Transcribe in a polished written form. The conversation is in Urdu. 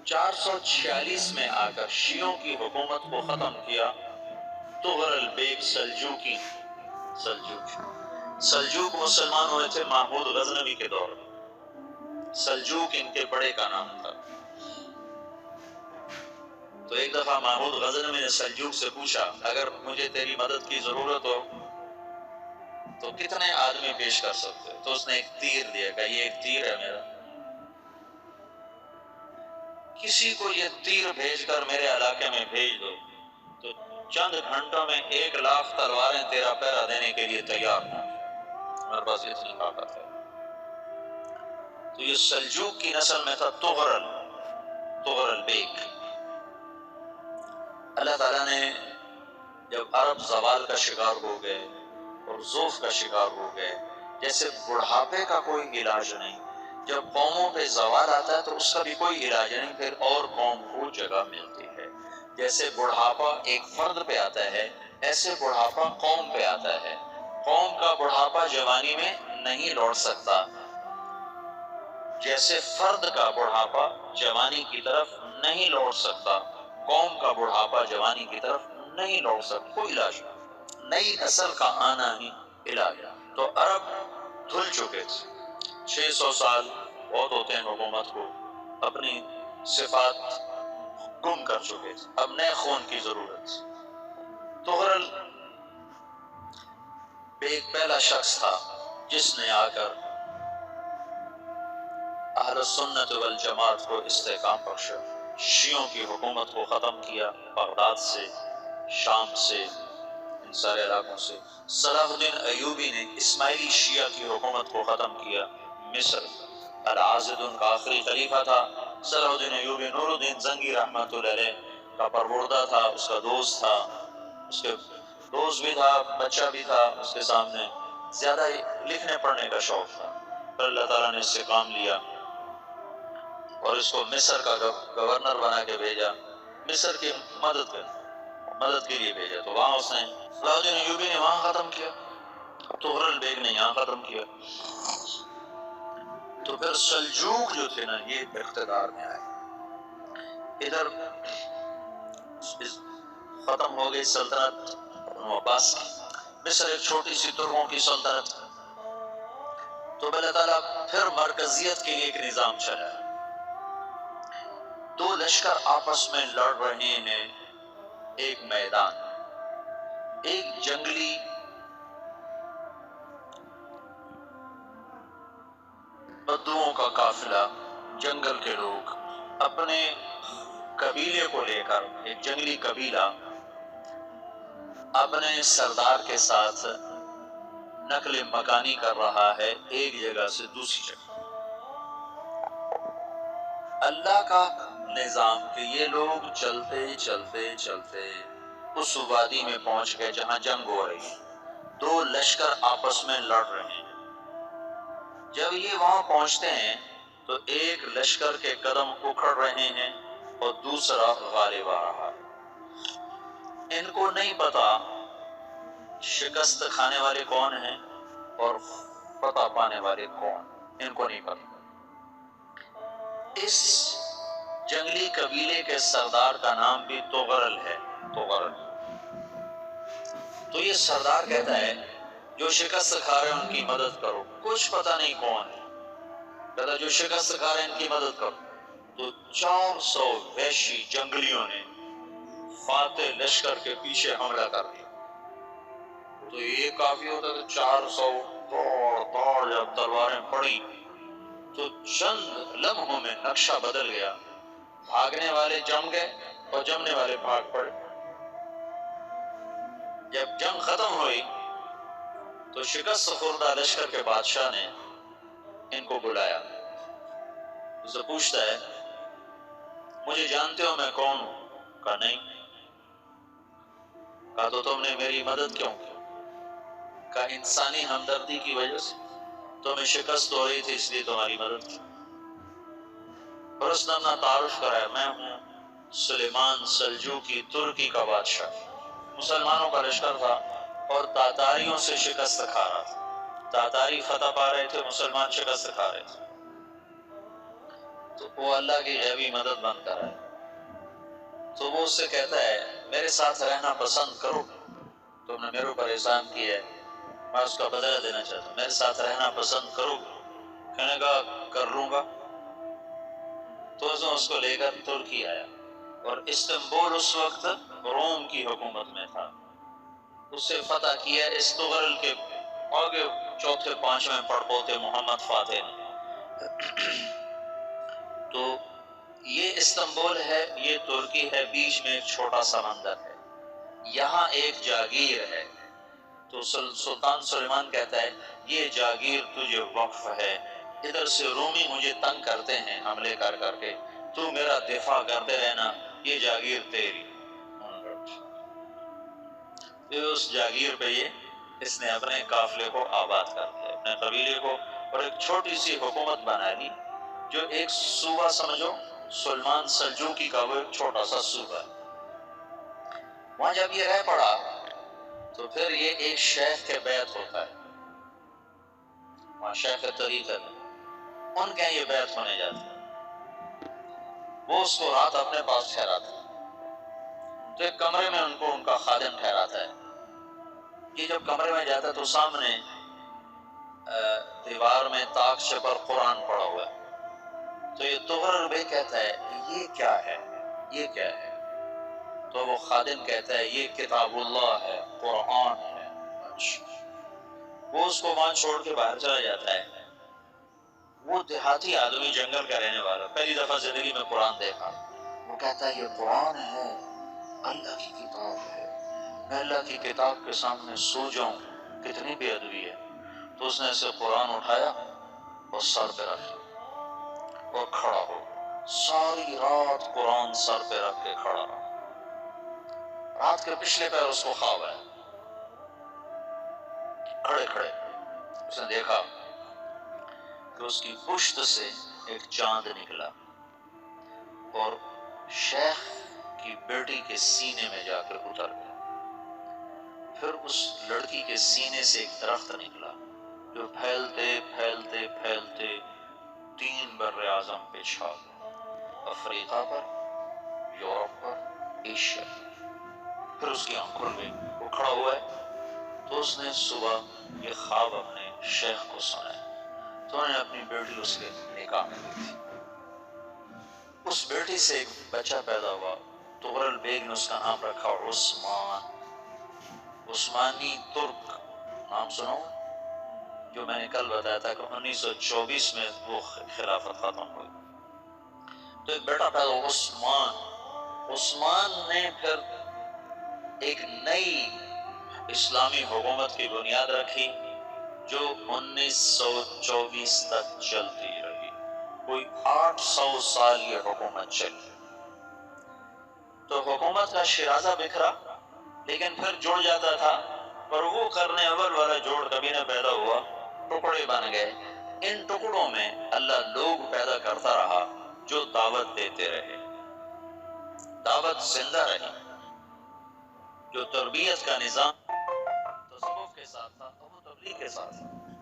446 میں آ کر شیعوں کی حکومت کو ختم کیا تغرل بیگ سلجوکی۔ سلجوک مسلمان ہوئے تھے محمود غزنوی کے دور میں، سلجوک ان کے بڑے کا نام تھا۔ تو ایک دفعہ محمود غزنوی نے سلجوک سے پوچھا اگر مجھے تیری مدد کی ضرورت ہو تو کتنے آدمی پیش کر سکتے؟ تو اس نے ایک تیر دیا کہ یہ ایک تیر ہے میرا، کسی کو یہ تیر بھیج کر میرے علاقے میں بھیج دو تو چند گھنٹوں میں 1,00,000 تلواریں تیرا پہرا دینے کے لیے تیار ہوں۔ ہمارے پاس اتنی طاقت ہے۔ تو یہ سلجوک کی نسل میں تھا تغرل بیگ۔ اللہ تعالیٰ نے جب عرب زوال کا شکار ہو گئے اور ضعف کا شکار ہو گئے، جیسے بڑھاپے کا کوئی علاج نہیں، جب قوموں پہ زوال آتا ہے تو اس کا بھی کوئی علاج نہیں، پھر اور قوم کو جگہ ملتی ہے۔ جیسے بڑھاپا ایک فرد پہ آتا ہے، ایسے بڑھاپا قوم پہ آتا ہے۔ قوم کا بڑھاپا جوانی میں نہیں لوٹ سکتا، جیسے فرد کا بڑھاپا جوانی کی طرف نہیں لوٹ سکتا، قوم کا بڑھاپا جوانی کی طرف نہیں لوٹ سکتا۔ کوئی علاج نہیں، نئی نسل کا آنا ہی علاج۔ تو عرب دھل چکے تھے، 600 سال بہت ہوتے ہیں حکومت کو، اپنی صفات گم کر چکے تھے، اب نئے خون کی ضرورت تھی۔ تغرل ایک پہلا شخص تھا جس نے آ کر اہل سنت والجماعت کو استحکام بخشا، شیعوں کی حکومت کو ختم کیا، بغداد سے، شام سے، ان سارے علاقوں سے۔ صلاح الدین ایوبی نے اسماعیلی شیعہ کی حکومت کو ختم کیا، مصر۔ العازد ان کا آخری خلیفہ تھا۔ صلاح الدین ایوبی نور الدین زنگی رحمۃ اللہ علیہ کا پروردہ تھا، اس کا دوست تھا، اس کے دوست بھی تھا، بچہ بھی تھا اس کے سامنے، زیادہ لکھنے پڑھنے کا شوق تھا۔ پھر اللہ تعالیٰ نے اس سے کام لیا اور اس کو مصر کا گورنر بنا کے بھیجا، مصر کی مدد کے لیے بھیجا۔ تو وہاں اس نے صلاح الدین ایوبی نے وہاں ختم کیا، تغرل بیگ نے یہاں ختم کیا۔ تو پھر سلجوق جو تھے نا یہ اقتدار میں آئے، ادھر ختم ہو گئی سلطنت عباس کی، مصر ایک چھوٹی سی ترکوں کی سلطنت۔ تو اللہ تعالیٰ پھر مرکزیت کے لیے ایک نظام چلایا، دو لشکر آپس میں لڑ رہے ہیں، ایک میدان، ایک جنگلی بدوؤں کا قافلہ، جنگل کے لوگ اپنے قبیلے کو لے کر، ایک جنگلی قبیلہ اپنے سردار کے ساتھ نقل مکانی کر رہا ہے ایک جگہ سے دوسری جگہ۔ اللہ کا نظام کہ یہ لوگ چلتے چلتے چلتے اس وادی میں پہنچ گئے جہاں جنگ ہو رہی ہے، دو لشکر آپس میں لڑ رہے ہیں۔ جب یہ وہاں پہنچتے ہیں تو ایک لشکر کے قدم اکھڑ رہے ہیں اور دوسرا غالب آ رہا ہے۔ ان کو نہیں پتا شکست کھانے والے کون ہیں اور فتح پانے والے کون، ان کو نہیں پتا۔ اس جنگلی قبیلے کے سردار کا نام بھی تغرل ہے، تغرل۔ تو یہ سردار کہتا ہے جو شکست کھا رہے ہیں ان کی مدد کرو، کچھ پتہ نہیں کون ہے، کہتا جو شکست کھا رہے ہیں ان کی مدد کرو۔ تو 400 وحشی جنگلیوں نے فاتح لشکر کے پیچھے حملہ کر دیا۔ تو یہ کافی ہوتا تو 400 دوڑ جب تلواریں پڑی تو چند لمحوں میں نقشہ بدل گیا، بھاگنے والے جم گئے اور جمنے والے بھاگ پڑے۔ جب جنگ ختم ہوئی تو شکست خوردہ لشکر کے بادشاہ نے ان کو بلایا، اسے پوچھتا ہے مجھے جانتے ہو میں کون ہوں؟ کہا نہیں۔ کہا تو تم نے میری مدد کیوں کی؟ کہا انسانی ہمدردی کی وجہ سے، تمہیں شکست ہو رہی تھی اس لیے تمہاری مدد کی۔ اور اس نے اپنا تعارف کرایا، میں ہوں سلیمان سلجوقی، ترکی کا بادشاہ۔ مسلمانوں کا لشکر تھا اور تاتاریوں سے شکست کھا رہا تھا، تاتاری فتح پا رہے تھے، مسلمان شکست کھا رہے تھے۔ تو وہ اللہ کی غیبی مدد بن کر آئے. تو وہ اس سے کہتا ہے میرے ساتھ رہنا پسند کرو، تم نے میرے اوپر احسان کیا ہے، میں اس کا بدلہ دینا چاہتا ہوں، میرے ساتھ رہنا پسند کرو. کہنے کا کر لوں گا. تو اس کو لے کر ترکی آیا، اور استنبول اس وقت روم کی حکومت میں تھا. اس سے فتح کیا استغرل کے آگے چوتھے پانچویں پڑپوتے محمد فاتح نے. تو یہ استنبول ہے، یہ ترکی ہے، بیچ میں ایک چھوٹا سمندر ہے، یہاں ایک جاگیر ہے. تو سلطان سلیمان کہتا ہے یہ جاگیر تجھے وقف ہے، ادھر سے رومی مجھے تنگ کرتے ہیں حملے کر کر کے، تو میرا دفاع کرتے رہنا، یہ جاگیر تیری. اس جاگیر پہ اس نے اپنے قافلے کو آباد کر دیا، اپنے قبیلے کو، اور ایک چھوٹی سی حکومت بنا لی، جو ایک صوبہ سمجھو سلمان سلجوقی کا وہ ایک چھوٹا سا صوبہ ہے. وہاں جب یہ رہ پڑا تو پھر یہ ایک شیخ کے بیعت ہوتا ہے، وہاں شیخ طریقت ہے، ان کے یہ بیعت ہونے جاتا ہے. وہ اس کو رات اپنے پاس ٹھہراتا ہے، تو ایک کمرے میں ان کو ان کا خادم ٹھہراتا ہے. یہ جب کمرے میں جاتا ہے تو سامنے دیوار میں تاخچے پر قرآن پڑا ہوا ہے. تو یہ تغرل بے کہتا ہے یہ کیا ہے، یہ کیا ہے؟ تو وہ خادم کہتا ہے یہ کتاب اللہ ہے، قرآن ہے. وہ اس کو وہاں چھوڑ کے باہر چلا جاتا ہے. وہ دیہاتی آدمی، جنگل کا رہنے والا، پہلی دفعہ زندگی میں قرآن دیکھا. وہ کہتا ہے یہ قرآن ہے، اللہ کی کتاب ہے، میں اللہ کی کتاب کے سامنے سو جاؤں، کتنی بے ادبی ہے. تو اس نے اسے قرآن اٹھایا اور سر پہ رکھا اور کھڑا ہو، ساری رات قرآن سر پہ رکھ کے کھڑا رہا. رات کے پچھلے پیر اس کو خواب ہے، کھڑے کھڑے اس نے دیکھا کہ اس کی پشت سے ایک چاند نکلا اور شیخ کی بیٹی کے سینے میں جا کر اتر گیا. پھر اس لڑکی کے سینے سے ایک درخت نکلا جو پھیلتے پھیلتے پھیلتے 3 بر اعظم پہ چھا گیا، افریقہ پر، یورپ پر، ایشیا. پھر اس کی آنکھ کھل گئی، وہ کھڑا ہوا ہے. تو اس نے صبح یہ خواب اپنے شیخ کو سنایا. تو انہوں نے اپنی بیٹی اس کے نکاح میں دی تھی. اس بیٹی سے ایک بچہ پیدا ہوا، تغرل بیگ نے اس کا نام رکھا عثمان. عثمانی ترک نام سنو، جو میں نے کل بتایا تھا کہ 1924 میں وہ خلافت ختم ہوئی. تو ایک بیٹا پیدا ہوا عثمان. عثمان نے پھر ایک نئی اسلامی حکومت کی بنیاد رکھی جو 1924 تک چلتی رہی. کوئی 800 سال یہ حکومت چلی. تو حکومت کا شیرازہ بکھرا لیکن پھر جڑ جاتا تھا، پر وہ کرنے اول والا جوڑ کبھی نہ پیدا ہوا، ٹکڑے بن گئے. ان ٹکڑوں میں اللہ لوگ پیدا کرتا رہا جو دعوت دیتے رہے، دعوت زندہ رہی. جو تربیت کا نظام تصوف کے ساتھ تھا وہ تبلیغ کے ساتھ تھا.